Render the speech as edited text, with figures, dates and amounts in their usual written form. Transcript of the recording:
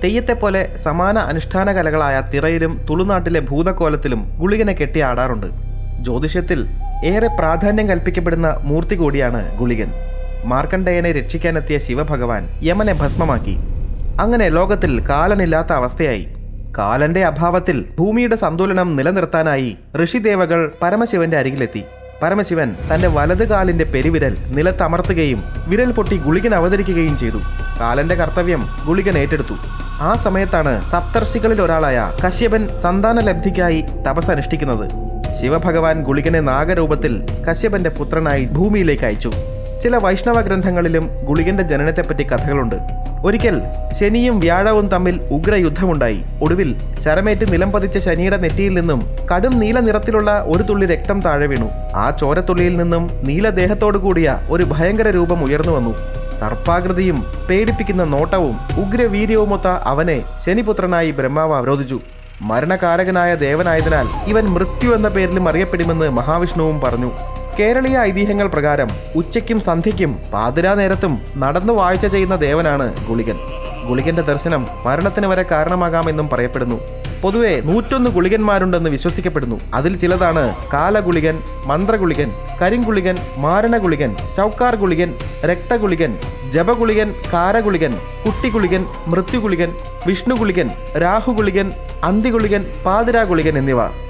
തെയ്യത്തെപ്പോലെ സമാന അനുഷ്ഠാന കലകളായ തിറയിലും തുളുനാട്ടിലെ ഭൂതക്കോലത്തിലും ഗുളികനെ കെട്ടിയാടാറുണ്ട്. ജ്യോതിഷത്തിൽ ഏറെ പ്രാധാന്യം കൽപ്പിക്കപ്പെടുന്ന മൂർത്തി കൂടിയാണ് ഗുളികൻ. മാർക്കണ്ഡേയനെ രക്ഷിക്കാനെത്തിയ ശിവഭഗവാൻ യമനെ ഭസ്മമാക്കി. അങ്ങനെ ലോകത്തിൽ കാലനില്ലാത്ത അവസ്ഥയായി. കാലന്റെ അഭാവത്തിൽ ഭൂമിയുടെ സന്തുലനം നിലനിർത്താനായി ഋഷിദേവകൾ പരമശിവന്റെ അരികിലെത്തി. പരമശിവൻ തന്റെ വലത് കാലിന്റെ പെരുവിരൽ നിലത്തമർത്തുകയും വിരൽ പൊട്ടി ഗുളികൻ അവതരിക്കുകയും ചെയ്തു. കാലന്റെ കർത്തവ്യം ഗുളികൻ ഏറ്റെടുത്തു. ആ സമയത്താണ് സപ്തർഷികളിൽ ഒരാളായ കശ്യപൻ സന്താനലബ്ധിക്കായി തപസ് അനുഷ്ഠിക്കുന്നത്. ശിവഭഗവാൻ ഗുളികനെ നാഗരൂപത്തിൽ കശ്യപന്റെ പുത്രനായി ഭൂമിയിലേക്ക് അയച്ചു. ചില വൈഷ്ണവ ഗ്രന്ഥങ്ങളിലും ഗുളികന്റെ ജനനത്തെപ്പറ്റി കഥകളുണ്ട്. ഒരിക്കൽ ശനിയും വ്യാഴവും തമ്മിൽ ഉഗ്രയുദ്ധമുണ്ടായി. ഒടുവിൽ ശരമേറ്റ് നിലം പതിച്ച ശനിയുടെ നെറ്റിയിൽ നിന്നും കടും നീല നിറത്തിലുള്ള ഒരു തുള്ളി രക്തം താഴെ വീണു. ആ ചോരത്തുള്ളിയിൽ നിന്നും നീലദേഹത്തോടു കൂടിയ ഒരു ഭയങ്കര രൂപം ഉയർന്നു വന്നു. സർപ്പാകൃതിയും പേടിപ്പിക്കുന്ന നോട്ടവും ഉഗ്രവീര്യവുമൊത്ത അവനെ ശനിപുത്രനായി ബ്രഹ്മാവ് അവരോധിച്ചു. മരണകാരകനായ ദേവനായതിനാൽ ഇവൻ മൃത്യു എന്ന പേരിലും അറിയപ്പെടുമെന്ന് മഹാവിഷ്ണുവും പറഞ്ഞു. കേരളീയ ഐതിഹ്യങ്ങൾ പ്രകാരം ഉച്ചയ്ക്കും സന്ധ്യയ്ക്കും പാതിരാ നേരത്തും നടന്നു വാഴ്ച ചെയ്യുന്ന ദേവനാണ് ഗുളികൻ. ഗുളികന്റെ ദർശനം മരണത്തിന് വരെ കാരണമാകാമെന്നും പറയപ്പെടുന്നു. പൊതുവെ 101 ഗുളികന്മാരുണ്ടെന്ന് വിശ്വസിക്കപ്പെടുന്നു. അതിൽ ചിലതാണ് കാലഗുളികൻ, മന്ത്രഗുളികൻ, കരിങ്കുളികൻ, മാരണഗുളികൻ, ചൗക്കാർ ഗുളികൻ, രക്തഗുളികൻ, ജപഗുളികൻ, കാരഗുളികൻ, കുട്ടിഗുളികൻ, മൃത്യുഗുളികൻ, വിഷ്ണുഗുളികൻ, രാഹുഗുളികൻ, അന്തിഗുളികൻ, പാതിരാഗുളികൻ എന്നിവ.